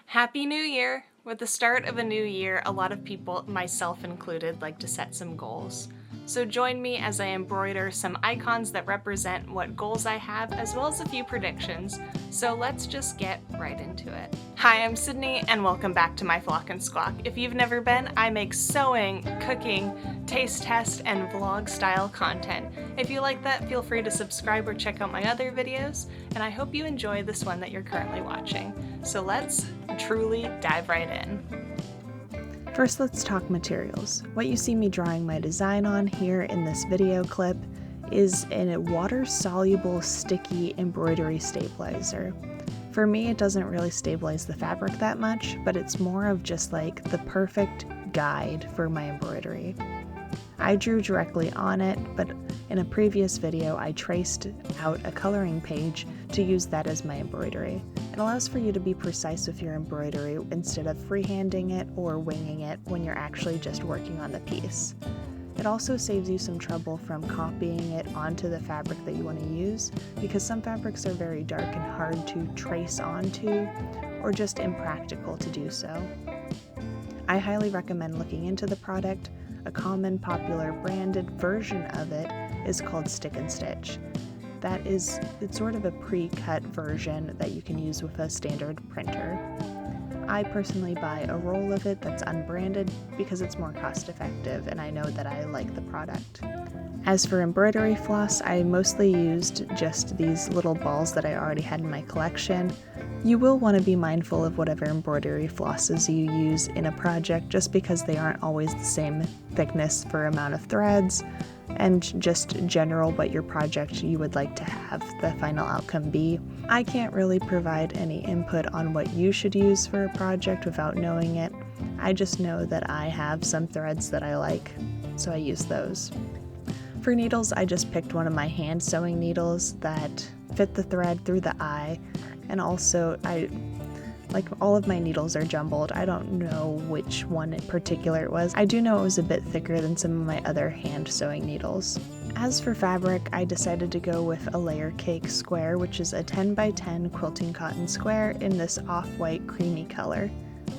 Happy New Year! With the start of a new year, a lot of people, myself included, like to set some goals. So join me as I embroider some icons that represent what goals I have, as well as a few predictions. So let's just get right into it. Hi, I'm Sydney, and welcome back to my Flock and Squawk. If you've never been, I make sewing, cooking, taste test, and vlog style content. If you like that, feel free to subscribe or check out my other videos, and I hope you enjoy this one that you're currently watching. So let's truly dive right in. First, let's talk materials. What you see me drawing my design on here in this video clip is a water-soluble sticky embroidery stabilizer. For me, it doesn't really stabilize the fabric that much, but it's more of just like the perfect guide for my embroidery. I drew directly on it, but in a previous video I traced out a coloring page to use that as my embroidery. It allows for you to be precise with your embroidery instead of freehanding it or winging it when you're actually just working on the piece. It also saves you some trouble from copying it onto the fabric that you want to use, because some fabrics are very dark and hard to trace onto, or just impractical to do so. I highly recommend looking into the product. A common popular branded version of it is called Stick and Stitch. It's sort of a pre-cut version that you can use with a standard printer. I personally buy a roll of it that's unbranded because it's more cost effective and I know that I like the product. As for embroidery floss, I mostly used just these little balls that I already had in my collection. You will want to be mindful of whatever embroidery flosses you use in a project just because they aren't always the same thickness for amount of threads, and just general what your project you would like to have the final outcome be. I can't really provide any input on what you should use for a project without knowing it. I just know that I have some threads that I like, so I use those. For needles, I just picked one of my hand sewing needles that fit the thread through the eye, and also all of my needles are jumbled. I don't know which one in particular it was. I do know it was a bit thicker than some of my other hand sewing needles. As for fabric, I decided to go with a layer cake square, which is a 10 by 10 quilting cotton square in this off-white creamy color.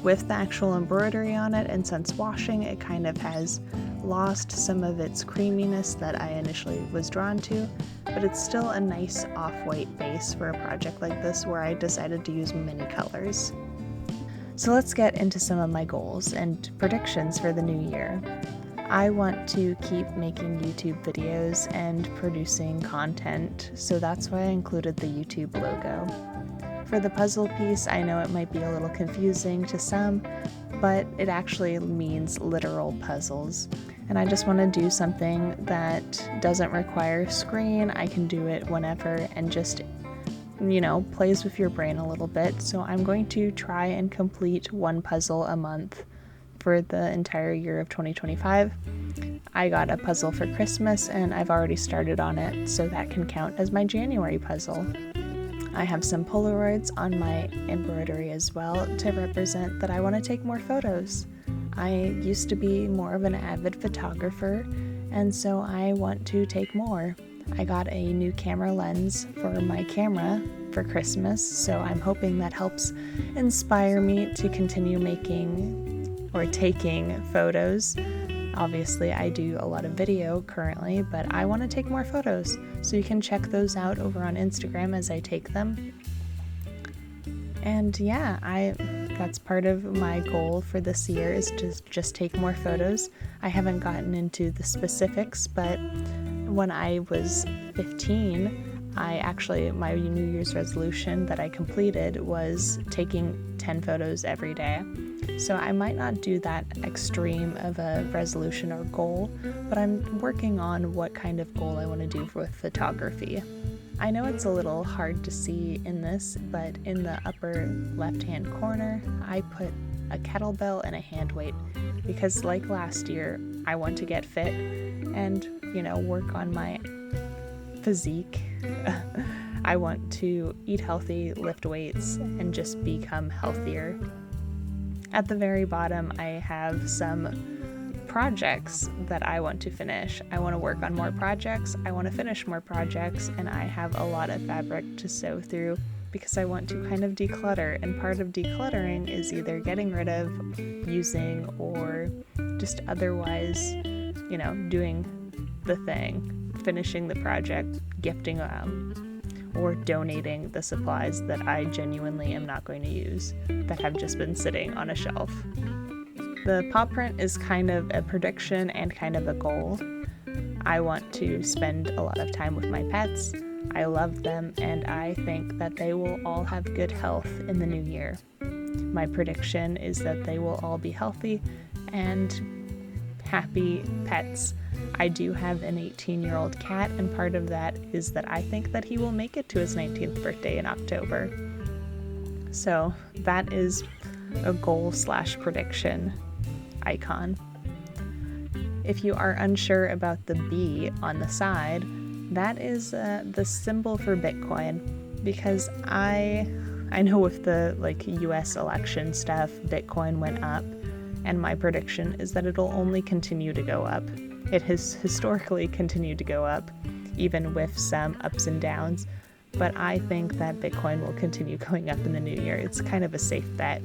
With the actual embroidery on it, and since washing, it kind of has lost some of its creaminess that I initially was drawn to, but it's still a nice off-white base for a project like this where I decided to use many colors. So let's get into some of my goals and predictions for the new year. I want to keep making YouTube videos and producing content, so that's why I included the YouTube logo. For the puzzle piece, I know it might be a little confusing to some, but it actually means literal puzzles. And I just want to do something that doesn't require a screen. I can do it whenever and just, plays with your brain a little bit. So I'm going to try and complete one puzzle a month for the entire year of 2025. I got a puzzle for Christmas and I've already started on it, so that can count as my January puzzle. I have some Polaroids on my embroidery as well to represent that I want to take more photos. I used to be more of an avid photographer, and so I want to take more. I got a new camera lens for my camera for Christmas, so I'm hoping that helps inspire me to continue making or taking photos. Obviously, I do a lot of video currently, but I want to take more photos, so you can check those out over on Instagram as I take them. And yeah, that's part of my goal for this year, is to just take more photos. I haven't gotten into the specifics, but when I was 15, my New Year's resolution that I completed was taking 10 photos every day. So I might not do that extreme of a resolution or goal, but I'm working on what kind of goal I want to do with photography. I know it's a little hard to see in this, but in the upper left-hand corner, I put a kettlebell and a hand weight because, like last year, I want to get fit and, work on my physique. I want to eat healthy, lift weights, and just become healthier. At the very bottom, I have some projects that I want to finish. I want to work on more projects, I want to finish more projects, and I have a lot of fabric to sew through because I want to kind of declutter, and part of decluttering is either getting rid of, using, or just otherwise, doing the thing, finishing the project, gifting or donating the supplies that I genuinely am not going to use, that have just been sitting on a shelf. The paw print is kind of a prediction and kind of a goal. I want to spend a lot of time with my pets. I love them, and I think that they will all have good health in the new year. My prediction is that they will all be healthy and happy pets. I do have an 18-year-old cat, and part of that is that I think that he will make it to his 19th birthday in October. So that is a goal/prediction icon. If you are unsure about the bee on the side, that is the symbol for Bitcoin, because I know with the US election stuff, Bitcoin went up, and my prediction is that it'll only continue to go up. It has historically continued to go up, even with some ups and downs, but I think that Bitcoin will continue going up in the new year. It's kind of a safe bet.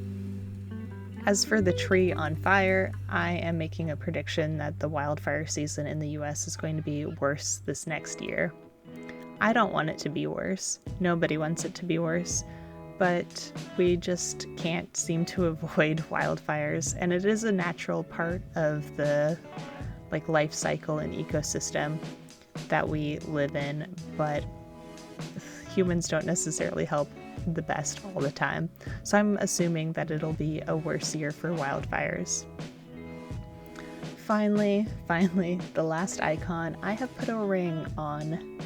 As for the tree on fire, I am making a prediction that the wildfire season in the US is going to be worse this next year. I don't want it to be worse. Nobody wants it to be worse, but we just can't seem to avoid wildfires, and it is a natural part of the life cycle and ecosystem that we live in, but humans don't necessarily help the best all the time. So I'm assuming that it'll be a worse year for wildfires. Finally, the last icon, I have put a ring on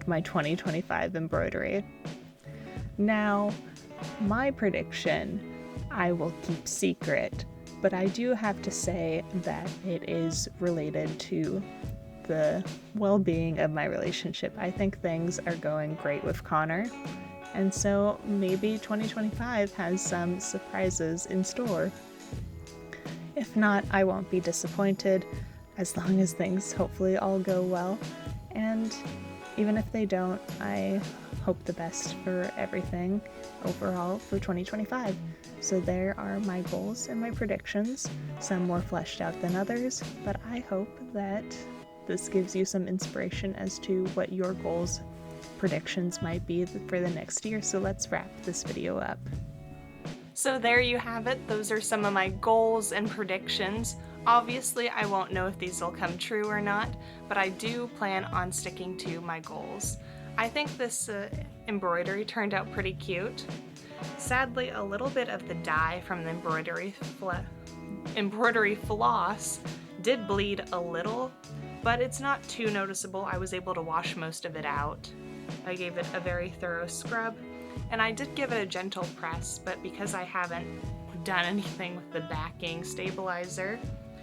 my 2025 embroidery. Now, my prediction I will keep secret, but I do have to say that it is related to the well-being of my relationship. I think things are going great with Connor, and so maybe 2025 has some surprises in store. If not, I won't be disappointed, as long as things hopefully all go well. And even if they don't, I hope the best for everything overall for 2025. So there are my goals and my predictions, some more fleshed out than others, but I hope that this gives you some inspiration as to what your goals, predictions might be for the next year. So let's wrap this video up. So there you have it. Those are some of my goals and predictions. Obviously, I won't know if these will come true or not, but I do plan on sticking to my goals. I think this embroidery turned out pretty cute. Sadly, a little bit of the dye from the embroidery floss did bleed a little, but it's not too noticeable. I was able to wash most of it out. I gave it a very thorough scrub, and I did give it a gentle press, but because I haven't done anything with the backing stabilizer,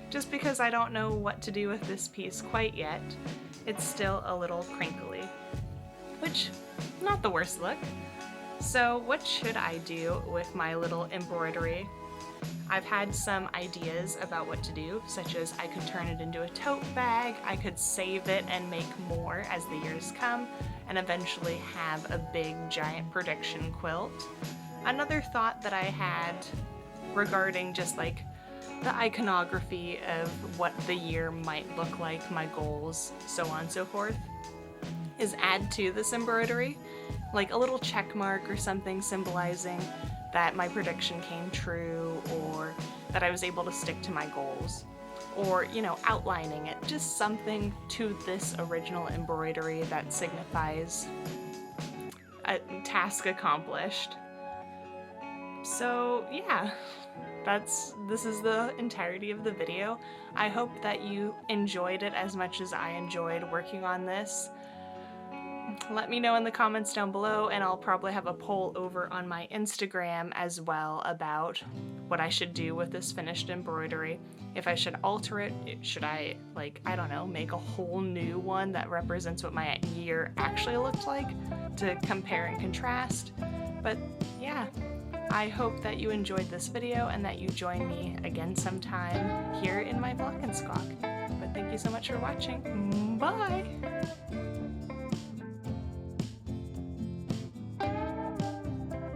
just because I don't know what to do with this piece quite yet, it's still a little crinkly, which, not the worst look. So what should I do with my little embroidery? I've had some ideas about what to do, such as I could turn it into a tote bag, I could save it and make more as the years come, and eventually have a big giant prediction quilt. Another thought that I had regarding just the iconography of what the year might look like, my goals, so on and so forth, is add to this embroidery a little check mark or something symbolizing that my prediction came true, or that I was able to stick to my goals, or outlining it, just something to this original embroidery that signifies a task accomplished. So yeah, this is the entirety of the video. I hope that you enjoyed it as much as I enjoyed working on this. Let me know in the comments down below, and I'll probably have a poll over on my Instagram as well about what I should do with this finished embroidery. If I should alter it, should I, I don't know, make a whole new one that represents what my year actually looked like to compare and contrast. But yeah, I hope that you enjoyed this video and that you join me again sometime here in my Vlog and Squawk. But thank you so much for watching. Bye!